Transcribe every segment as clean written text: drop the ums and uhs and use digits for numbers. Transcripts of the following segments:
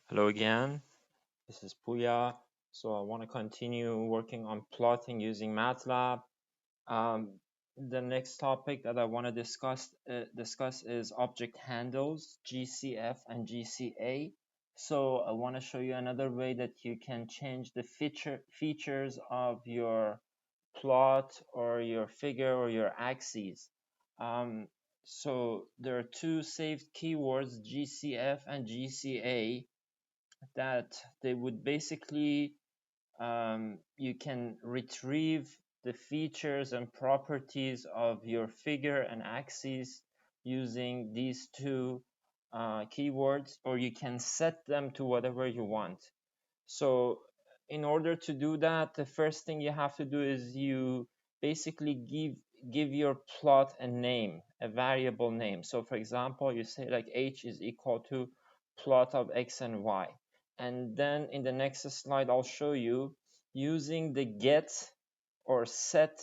Hello again, this is Puya. So I want to continue working on plotting using MATLAB. Um, the next topic that I want to discuss is object handles, GCF and GCA. So I want to show you another way that you can change the features of your plot or your figure or your axes. Um, so there are two saved keywords, GCF and GCA, that they would basically you can retrieve the features and properties of your figure and axis using these two keywords, or you can set them to whatever you want. So in order to do that, the first thing you have to do is you basically give your plot a name, a variable name. So for example, you say like h is equal to plot of x and y. And then in the next slide, I'll show you using the get or set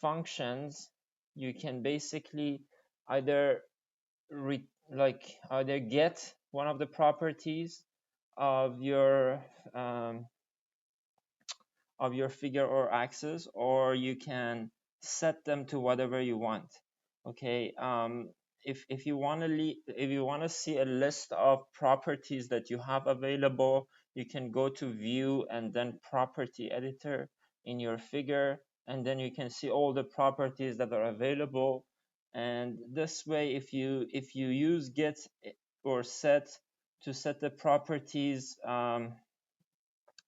functions, you can basically either either get one of the properties of your um, of your figure or axis, or you can set them to whatever you want. Okay, if you want to see a list of properties that you have available, you can go to view and then property editor in your figure, and then you can see all the properties that are available. And this way, if you use get or set to set the properties,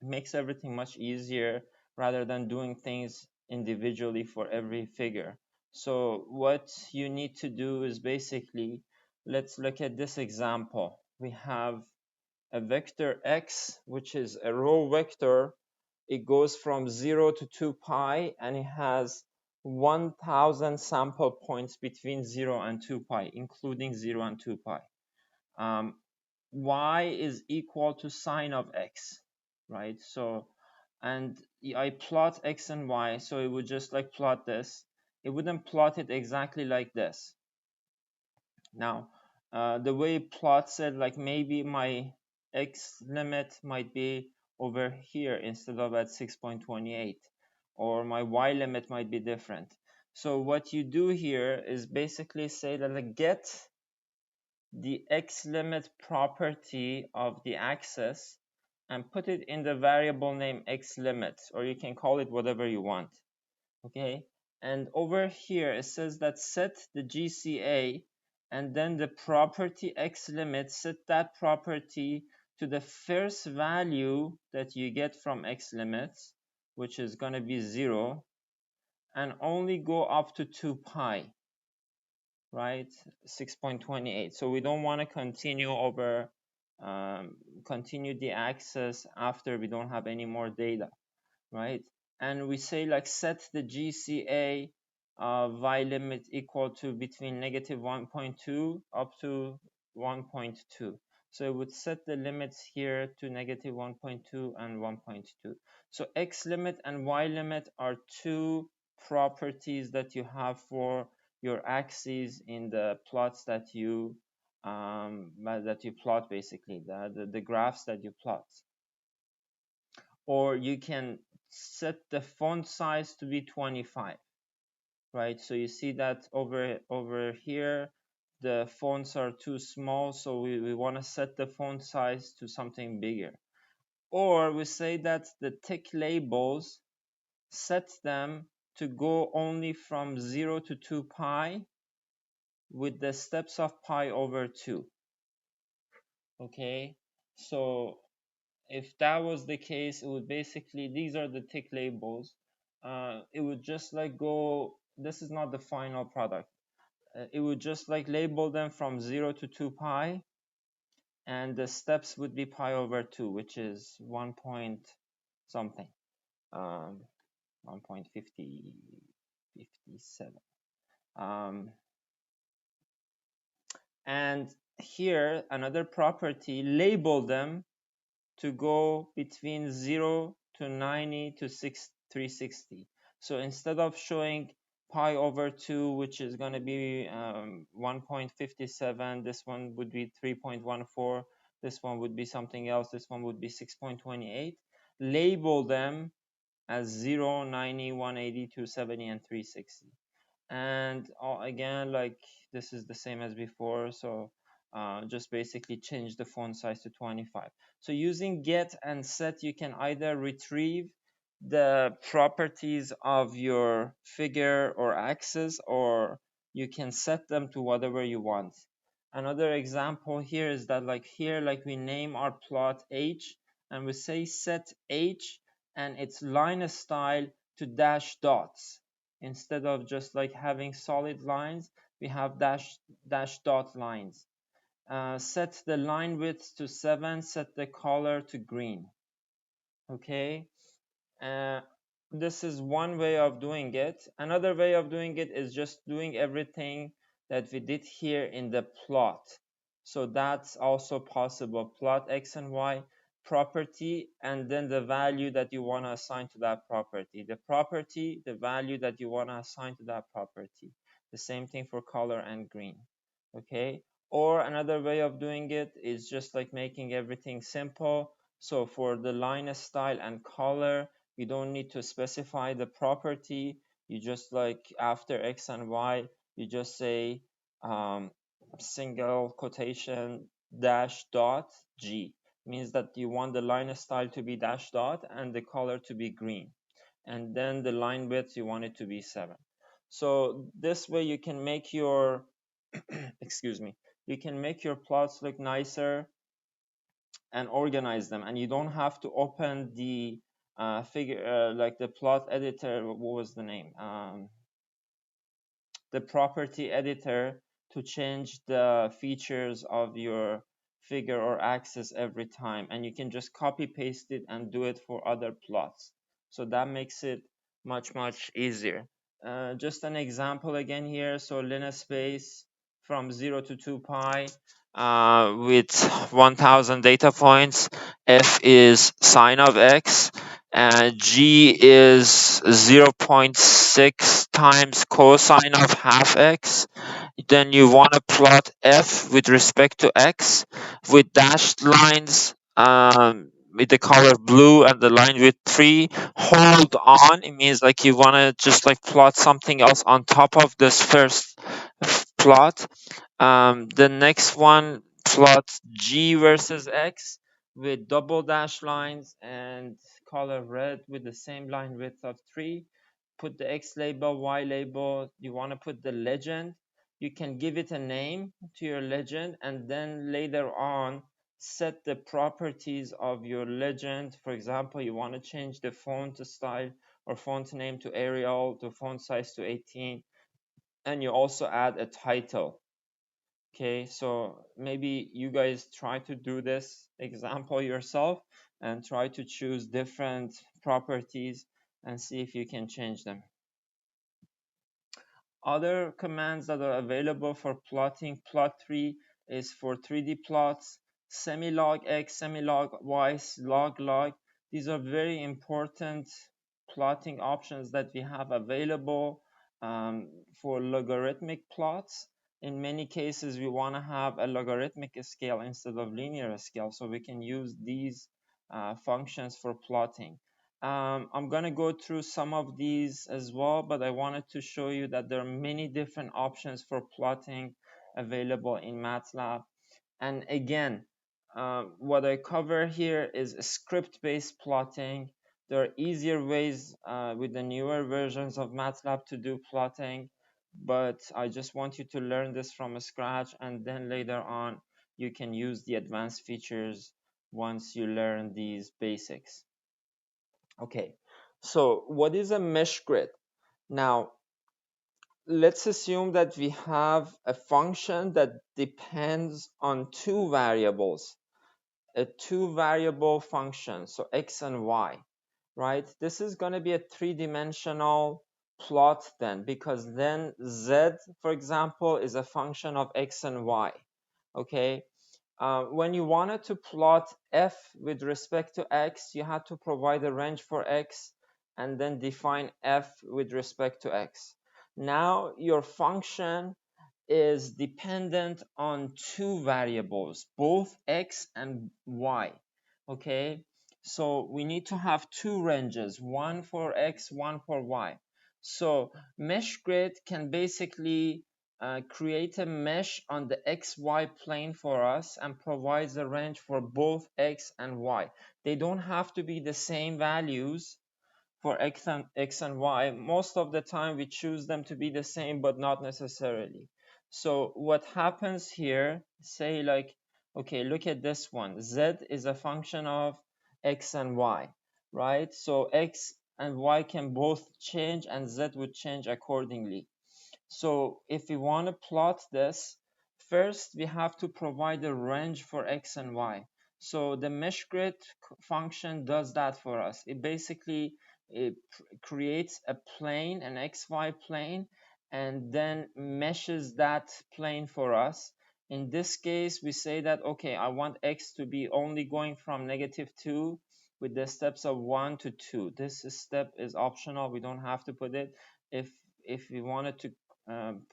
makes everything much easier rather than doing things individually for every figure. So what you need to do is basically, let's look at this example. We have a vector x, which is a row vector. It goes from 0 to 2 pi, and it has 1000 sample points between 0 and 2 pi, including 0 and 2 pi. Y is equal to sine of x, right? So, and I plot x and y, so it would just like plot this. It wouldn't plot it exactly like this. Now, the way it plots it, like maybe my x limit might be over here instead of at 6.28, or my y limit might be different. So what you do here is basically say that I get the x limit property of the axis and put it in the variable name x limit, or you can call it whatever you want. Okay, and over here it says that set the GCA, and then the property x limit, set that property to the first value that you get from x limits, which is going to be 0, and only go up to 2 pi, right? 6.28. So we don't want to continue over continue the access after we don't have any more data, right? And we say like set the GCA y limit equal to between negative 1.2 up to 1.2. So it would set the limits here to negative 1.2 and 1.2. So x limit and y limit are two properties that you have for your axes in the plots that you plot, basically the graphs that you plot. Or you can set the font size to be 25, right? So you see that over here the fonts are too small, so we want to set the font size to something bigger. Or we say that the tick labels, set them to go only from 0 to 2 pi with the steps of pi over 2. Okay, so if that was the case, it would basically, these are the tick labels. It would just like go, this is not the final product. It would just like label them from 0 to 2 pi, and the steps would be pi over 2, which is 1 point something, 1.57. And here, another property, label them to go between 0 to 90 to 360. So instead of showing pi over 2, which is going to be 1.57, this one would be 3.14. this one would be something else, this one would be 6.28. Label them as 0, 90, 180, 270, and 360. And again, like this is the same as before, so just basically change the font size to 25. So using get and set, you can either retrieve the properties of your figure or axis, or you can set them to whatever you want. Another example here is that like here, like we name our plot H and we say set H and its line style to dash dots. Instead of just like having solid lines, we have dash dot lines. Set the line width to 7, set the color to green. Okay, uh, this is one way of doing it. Another way of doing it is just doing everything that we did here in the plot. So that's also possible. Plot x and y property, and then the value that you want to assign to that property. The property, the value that you want to assign to that property. The same thing for color and green. Okay. Or another way of doing it is just like making everything simple. So for the line style and color, you don't need to specify the property. You just like after x and y, you just say single quotation dash dot g. Means that you want the line style to be dash dot and the color to be green. And then the line width, you want it to be 7. So this way you can make your, excuse me, you can make your plots look nicer and organize them, and you don't have to open the figure like the plot editor. What was the name? The property editor, to change the features of your figure or axis every time, and you can just copy paste it and do it for other plots. So that makes it much easier. Just an example again here. So linear space from 0 to 2 pi with 1000 data points. F is sine of x, and g is 0.6 times cosine of half x. Then you want to plot f with respect to x with dashed lines, with the color blue and the line with 3. Hold on, it means like you want to just like plot something else on top of this first plot. The next one, plot g versus x with double dash lines and color red with the same line width of 3. Put the x label, y label. You want to put the legend. You can give it a name to your legend, and then later on set the properties of your legend. For example, you want to change the font style or font name to Arial, the font size to 18, and you also add a title. Okay, so maybe you guys try to do this example yourself and try to choose different properties and see if you can change them. Other commands that are available for plotting plot3 is for 3D plots, semilog x, semilog y, log. These are very important plotting options that we have available for logarithmic plots. In many cases, we want to have a logarithmic scale instead of linear scale, so we can use these functions for plotting. I'm going to go through some of these as well, but I wanted to show you that there are many different options for plotting available in MATLAB. And again, what I cover here is script-based plotting. There are easier ways with the newer versions of MATLAB to do plotting, but I just want you to learn this from scratch, and then later on you can use the advanced features once you learn these basics. Okay, so what is a mesh grid? Now, let's assume that we have a function that depends on two variables, a two-variable function, so x and y, right? This is going to be a three-dimensional plot then, because then z, for example, is a function of x and y, okay? When you wanted to plot f with respect to x, you had to provide a range for x and then define f with respect to x. Now your function is dependent on two variables, both x and y. Okay, so we need to have two ranges, one for x, one for y. So meshgrid can basically create a mesh on the xy plane for us and provides a range for both x and y. They don't have to be the same values for x and y. Most of the time we choose them to be the same, but not necessarily. So what happens here, say like, okay, look at this one. Z is a function of x and y, right? So x and y can both change and z would change accordingly. So if we want to plot this, first we have to provide a range for x and y. So the meshgrid function does that for us. It basically creates a plane, an xy plane, and then meshes that plane for us. In this case, we say that, okay, I want x to be only going from -2 with the steps of 1 to 2. This step is optional. We don't have to put it. If we wanted to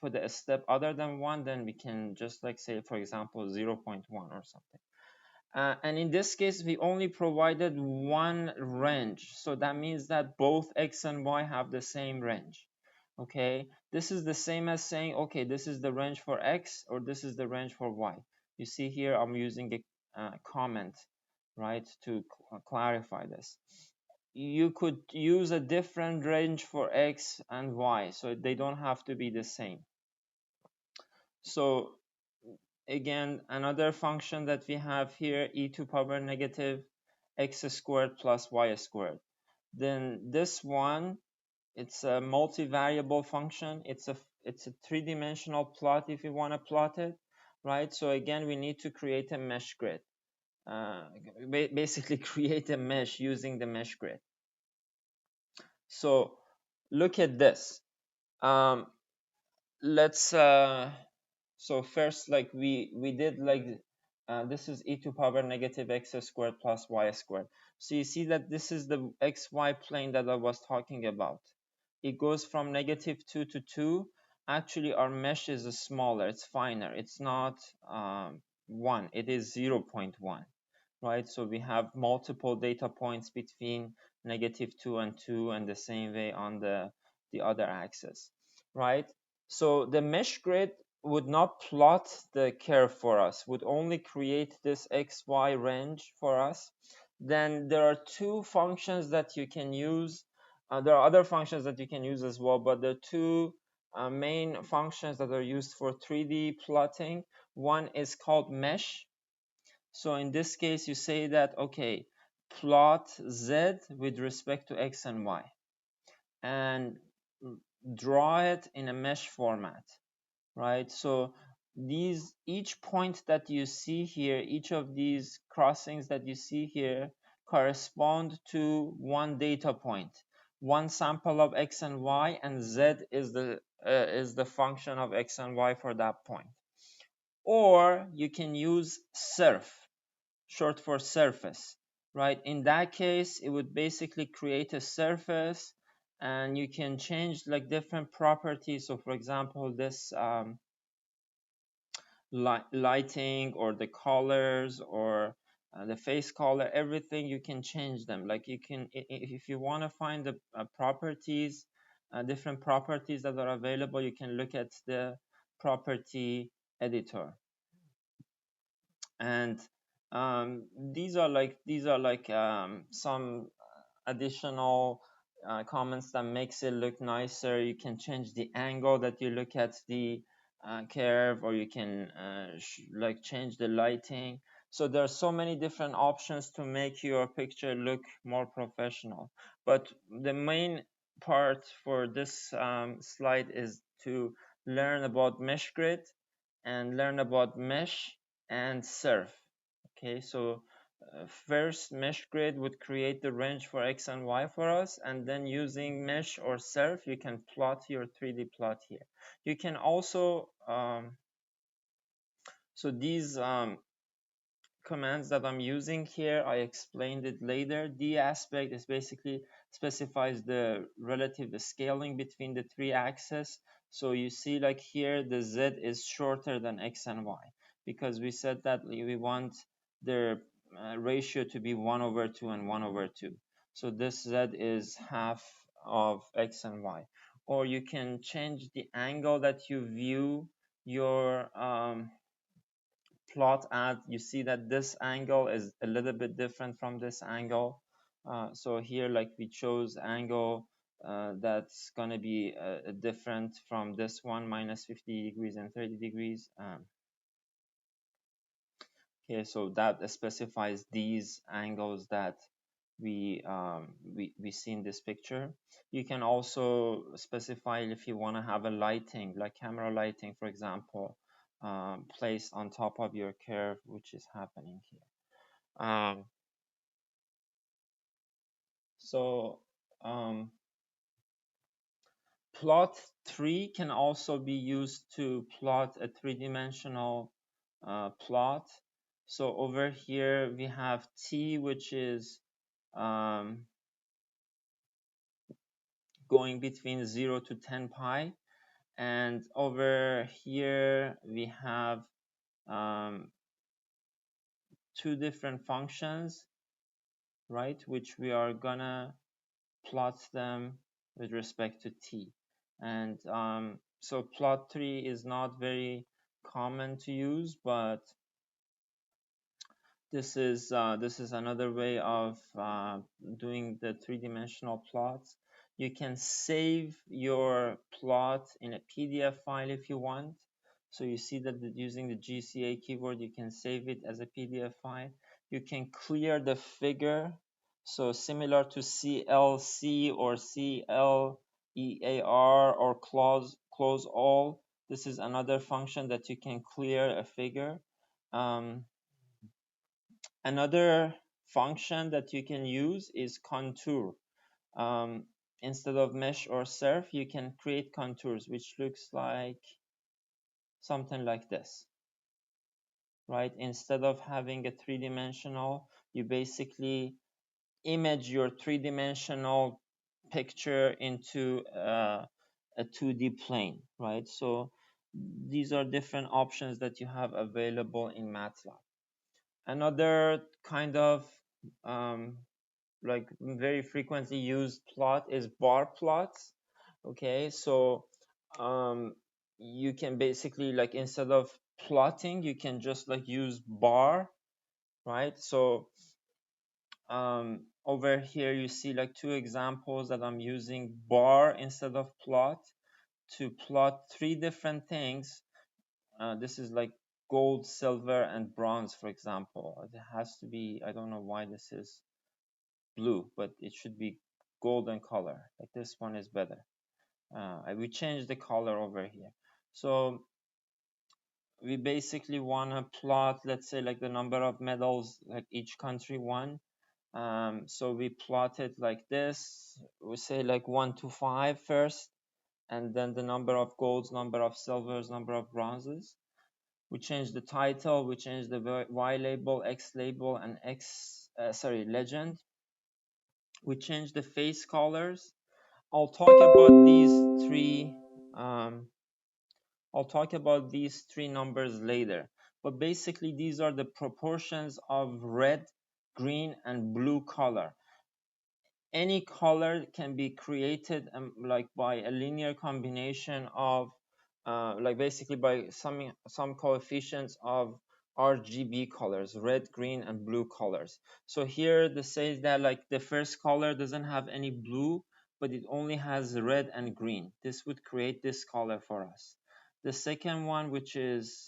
put a step other than 1, then we can just like say, for example, 0.1 or something. And in this case, we only provided one range. So that means that both x and y have the same range. Okay, this is the same as saying, okay, this is the range for x or this is the range for y. You see here, I'm using a comment, right, to clarify this. You could use a different range for x and y, so they don't have to be the same. So again, another function that we have here, e to power negative x squared plus y squared. Then this one, it's a multivariable function. It's a three-dimensional plot if you want to plot it, right? So again, we need to create a mesh grid. Basically create a mesh using the mesh grid. So look at this. Let's so first, like we did like this is e to power negative x squared plus y squared. So you see that this is the xy plane that I was talking about. It goes from -2 to 2. Actually, our mesh is smaller, it's finer. It's not 1, it is 0.1, right? So we have multiple data points between -2 and 2, and the same way on the other axis, right? So the mesh grid would not plot the curve for us, would only create this xy range for us. Then there are two functions that you can use. There are other functions that you can use as well, but the two main functions that are used for 3D plotting, one is called mesh. So in this case, you say that, okay, plot z with respect to x and y, and draw it in a mesh format, right? So each point that you see here, each of these crossings that you see here correspond to one data point, one sample of x and y, and z is the function of x and y for that point. Or you can use surf, short for surface, right? In that case, it would basically create a surface, and you can change like different properties. So for example, this lighting or the colors or the face color, everything, you can change them. Like you can, if you want to find the properties, different properties that are available, you can look at the property editor. And these are like some additional comments that makes it look nicer. You can change the angle that you look at the curve, or you can like change the lighting. So there are so many different options to make your picture look more professional. But the main part for this slide is to learn about meshgrid and learn about mesh and surf. Okay, so first meshgrid would create the range for x and y for us, and then using mesh or surf, you can plot your 3D plot here. You can also so these commands that I'm using here, I explained it later. D aspect is basically specifies the relative scaling between the three axes. So you see like here the z is shorter than x and y, because we said that we want their ratio to be 1/2 and 1/2. So this z is half of x and y. Or you can change the angle that you view your plot at. You see that this angle is a little bit different from this angle. So here, like, we chose angle that's going to be different from this one, minus 50 degrees and 30 degrees. Okay, so that specifies these angles that we see in this picture. You can also specify if you want to have a lighting, like camera lighting, for example, placed on top of your curve, which is happening here. So plot 3 can also be used to plot a three-dimensional plot. So over here we have t, which is going between 0 to 10 pi, and over here we have two different functions, right, which we are gonna plot them with respect to t. And so plot 3 is not very common to use, but this is another way of doing the three-dimensional plots. You can save your plot in a PDF file if you want. So you see that using the GCA keyboard, you can save it as a PDF file. You can clear the figure. So similar to CLC or CLEAR or close all. This is another function that you can clear a figure. Another function that you can use is contour. Instead of mesh or surf, you can create contours, which looks like something like this, right? Instead of having a three-dimensional, you basically image your three-dimensional picture into a 2D plane, right? So these are different options that you have available in MATLAB. Another kind of like very frequently used plot is bar plots. Okay, so you can basically, like, instead of plotting, you can just like use bar, right? So over here you see like two examples that I'm using bar instead of plot to plot three different things. This is like gold, silver, and bronze, for example. It has to be, I don't know why this is blue, but it should be golden color. Like this one is better. We changed the color over here. So we basically want to plot, let's say, like the number of medals like each country won. So we plot it like this. We say like 1 to 5 first, and then the number of golds, number of silvers, number of bronzes. We change the title, we change the Y label, X label, and legend. We change the face colors. I'll talk about these three numbers later. But basically, these are the proportions of red, green, and blue color. Any color can be created like by a linear combination of like basically by some coefficients of RGB colors, red, green, and blue colors. So here this says that like the first color doesn't have any blue, but it only has red and green. This would create this color for us. The second one, which is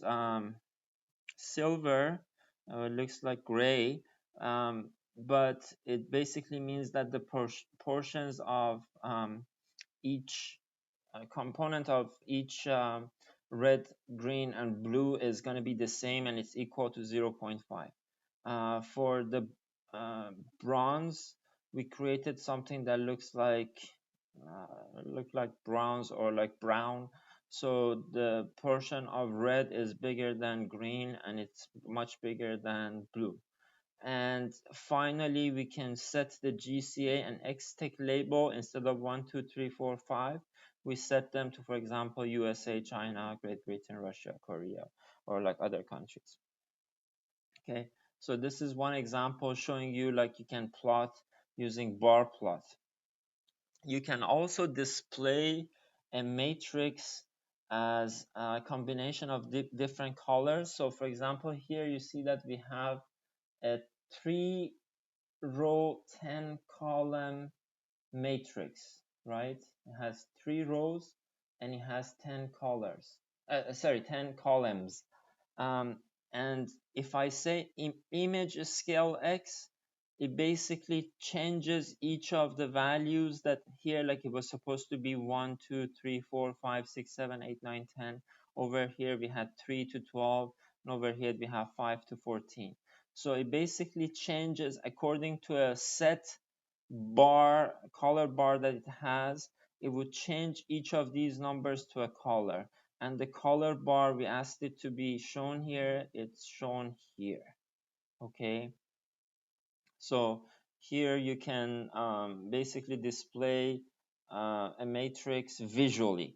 silver, looks like gray, but it basically means that the portions of each component of each red, green, and blue is going to be the same, and it's equal to 0.5. For the bronze, we created something that looks like bronze or like brown. So the portion of red is bigger than green, and it's much bigger than blue. And finally, we can set the GCA and Xtech label instead of 1, 2, 3, 4, 5. we set them to, for example, USA, China, Great Britain, Russia, Korea, or like other countries. Okay, so this is one example showing you like you can plot using bar plot. You can also display a matrix as a combination of different colors. So for example, here you see that we have a 3 row 10 column matrix, right? It has 3 rows and it has 10 colors. 10 columns. Um, and if I say image scale X, it basically changes each of the values that here, like it was supposed to be 1, 2, 3, 4, 5, 6, 7, 8, 9, 10. Over here we had 3 to 12, and over here we have 5 to 14. So it basically changes according to a set bar, color bar that it has. It would change each of these numbers to a color, and the color bar, we asked it to be shown here, it's shown here. Okay, so here you can basically display a matrix visually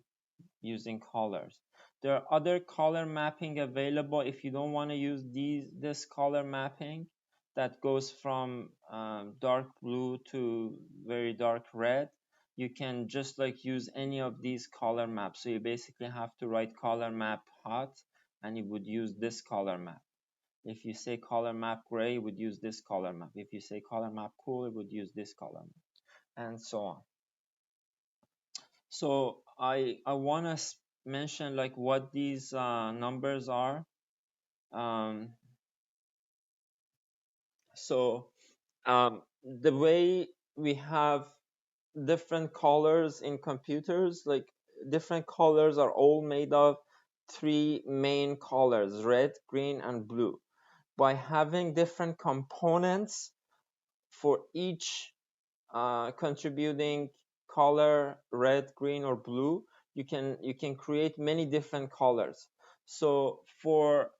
using colors. There are other color mapping available if you don't want to use this color mapping that goes from dark blue to very dark red. You can just like use any of these color maps. So you basically have to write color map hot and you would use this color map. If you say color map gray, you would use this color map. If you say color map cool, it would use this color map, and so on. So I want to mention like what these numbers are. So the way we have different colors in computers, like different colors are all made of 3 main colors: red, green, and blue. By having different components for each contributing color, red, green, or blue, you can create many different colors. So for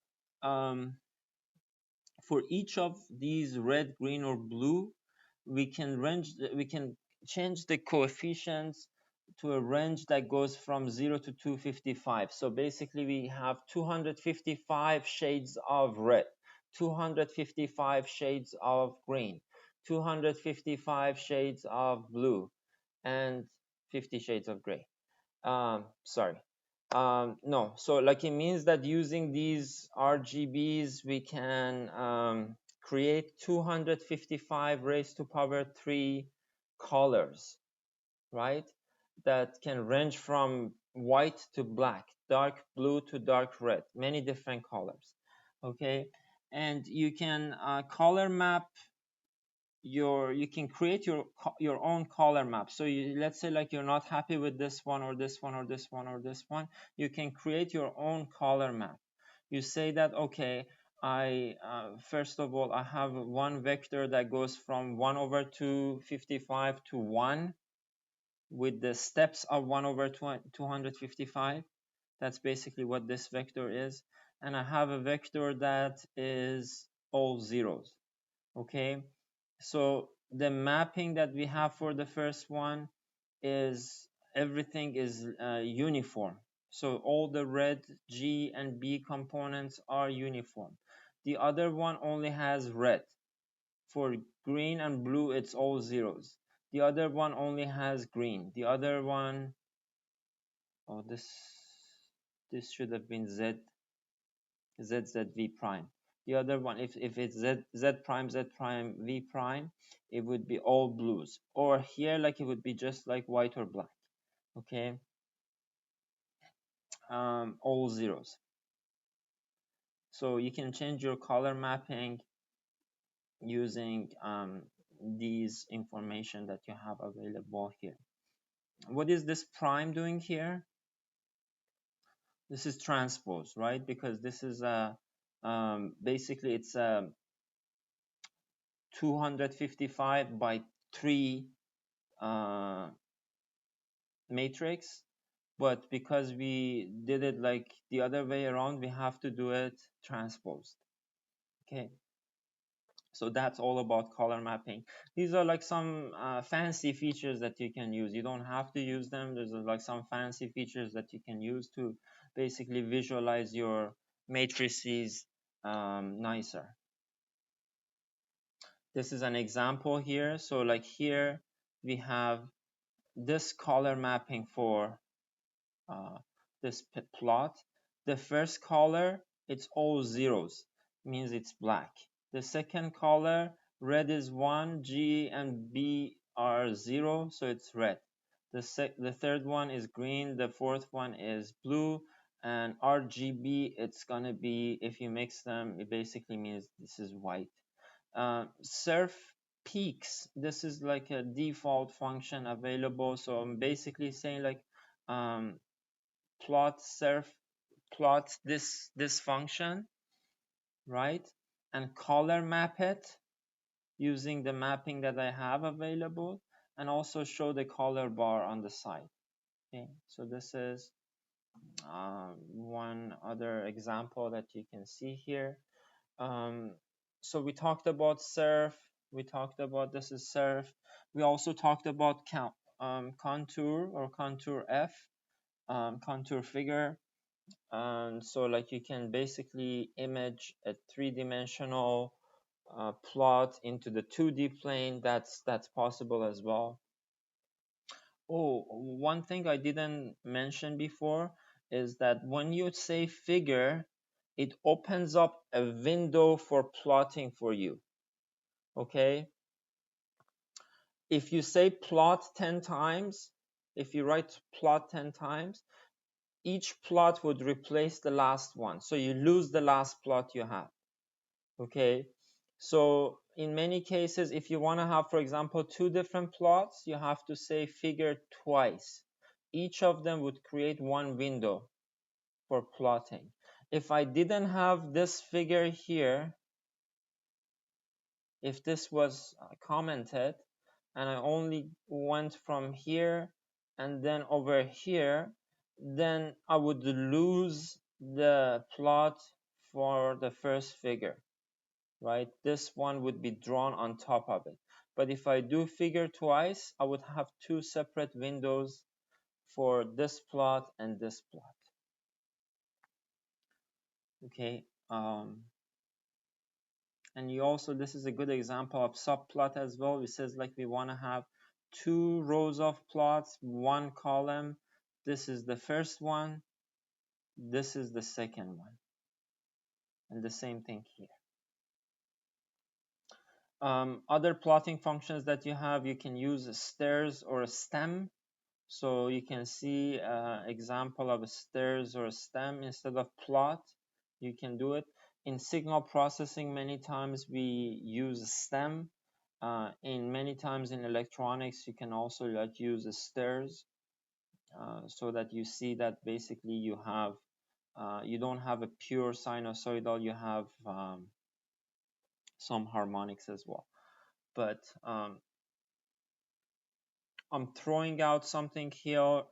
each of these red, green, or blue, we can change the coefficients to a range that goes from 0 to 255. So basically we have 255 shades of red, 255 shades of green, 255 shades of blue, and 50 shades of gray. Sorry. No, so like it means that using these RGBs, we can create 255 raised to power 3 colors, right? That can range from white to black, dark blue to dark red, many different colors. Okay, and you can color map you can create your own color map. So let's say like you're not happy with this one or this one or this one or this one, you can create your own color map. You say that, okay, I first of all I have one vector that goes from 1 over 255 to 1 with the steps of 1 over 255. That's basically what this vector is. And I have a vector that is all zeros. Okay, so the mapping that we have for the first one is everything is uniform. So all the red, G, and B components are uniform. The other one only has red. For green and blue, it's all zeros. The other one only has green. The other one, oh, this should have been Z, V prime. The other one, if it's Z prime, V prime, it would be all blues. Or here, like it would be just like white or black. Okay, all zeros. So you can change your color mapping using these information that you have available here. What is this prime doing here? This is transpose, right? Because this is a basically it's a 255 by 3 matrix, but because we did it like the other way around, we have to do it transposed. Okay, So that's all about color mapping. These are like some fancy features that you can use. You don't have to use them. There's like some fancy features that you can use to basically visualize your matrices nicer. This is an example here. So like here we have this color mapping for uh, this plot. The first color, it's all zeros, means it's black. The second color, red is 1, G and B are 0, so it's red. The third one is green, the fourth one is blue, and RGB, it's gonna be, if you mix them, it basically means this is white. Surf peaks, this is like a default function available, so I'm basically saying like plot this function, right, and color map it using the mapping that I have available, and also show the color bar on the side. Okay, so this is one other example that you can see here. So we talked about surf, we talked about this is surf, we also talked about contour or contour F, contour figure. And so like you can basically image a three-dimensional plot into the 2D plane. That's possible as well. Oh, one thing I didn't mention before is that when you say figure, it opens up a window for plotting for you. Okay, if you say plot 10 times, if you write plot 10 times, each plot would replace the last one, so you lose the last plot you have. Okay, so in many cases, if you want to have, for example, 2 different plots, you have to say figure twice. Each of them would create one window for plotting. If I didn't have this figure here, if this was commented and I only went from here and then over here, then I would lose the plot for the first figure, right? This one would be drawn on top of it. But if I do figure twice, I would have 2 separate windows for this plot and this plot. Okay, and you also, this is a good example of subplot as well. It says like we want to have 2 rows of plots, 1 column. This is the first one, this is the second one, and the same thing here. Other plotting functions that you have, you can use a stairs or a stem. So you can see example of a stairs or a stem instead of plot. You can do it. In signal processing, many times we use a stem. In many times in electronics, you can also like use a stairs so that you see that basically you have, you don't have a pure sinusoidal, you have some harmonics as well. But I'm throwing out something here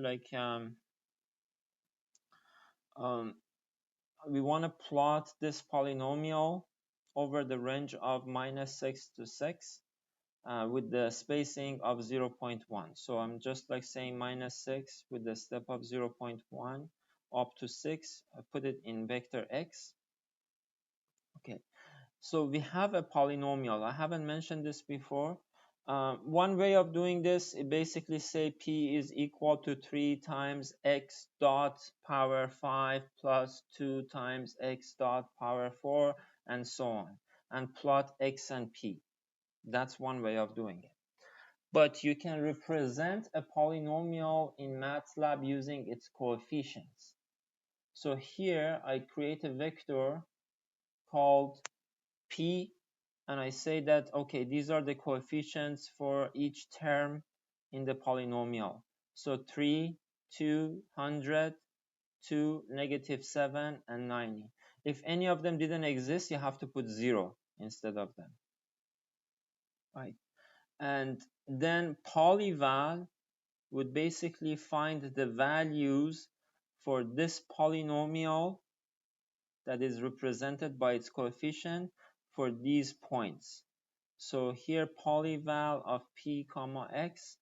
like we want to plot this polynomial over the range of -6 to 6 with the spacing of 0.1. So I'm just like saying -6 with the step of 0.1 up to 6. I put it in vector x. Okay, so we have a polynomial. I haven't mentioned this before. One way of doing this, it basically say p is equal to 3 times x dot power 5 plus 2 times x dot power 4 and so on, and plot x and p. That's one way of doing it. But you can represent a polynomial in MATLAB using its coefficients. So here I create a vector called p, and I say that, okay, these are the coefficients for each term in the polynomial. So 3, 2, 100, 2, -7, and 90. If any of them didn't exist, you have to put 0 instead of them. Right. And then polyval would basically find the values for this polynomial that is represented by its coefficient for these points. So here polyval of p comma x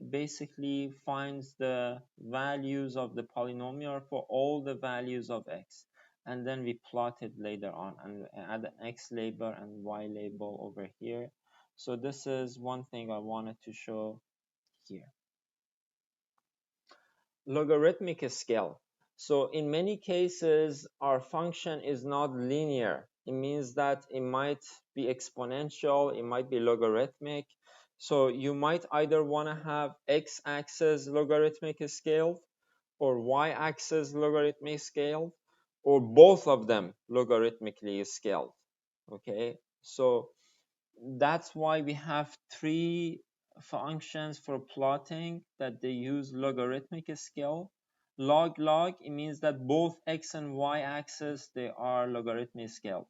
basically finds the values of the polynomial for all the values of x, and then we plot it later on and add an x label and y label over here. So this is one thing I wanted to show here. Logarithmic scale. So in many cases, our function is not linear. It means that it might be exponential, it might be logarithmic. So you might either want to have x-axis logarithmic scaled or y-axis logarithmic scaled, or both of them logarithmically scaled. Okay, so that's why we have three functions for plotting that they use logarithmic scale. Log log, it means that both x and y axis they are logarithmic scale.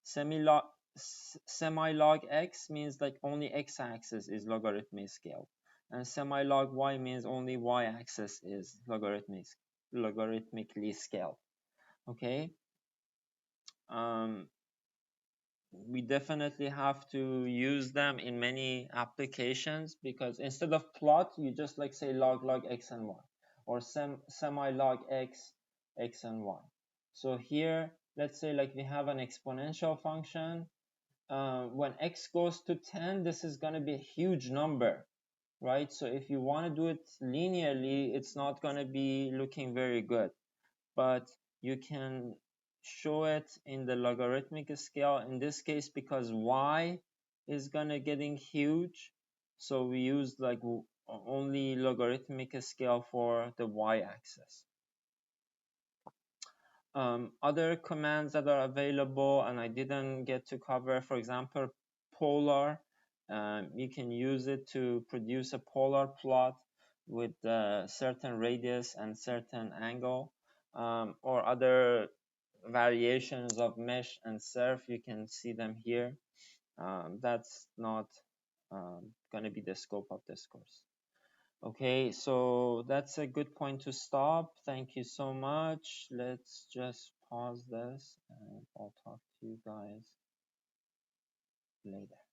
Semi-log x means like only x axis is logarithmic scale, and semi-log y means only y axis is logarithmically scaled. Okay. We definitely have to use them in many applications, because instead of plot, you just like say log log x and y, or semi log x and y. So here, let's say like we have an exponential function. When x goes to 10, this is going to be a huge number, right? So if you want to do it linearly, it's not going to be looking very good, but you can show it in the logarithmic scale in this case, because y is gonna getting huge, so we use like only logarithmic scale for the y-axis. Other commands that are available and I didn't get to cover, for example, polar. You can use it to produce a polar plot with certain radius and certain angle, or other variations of mesh and surf. You can see them here. That's not going to be the scope of this course. Okay, so that's a good point to stop. Thank you so much. Let's just pause this and I'll talk to you guys later.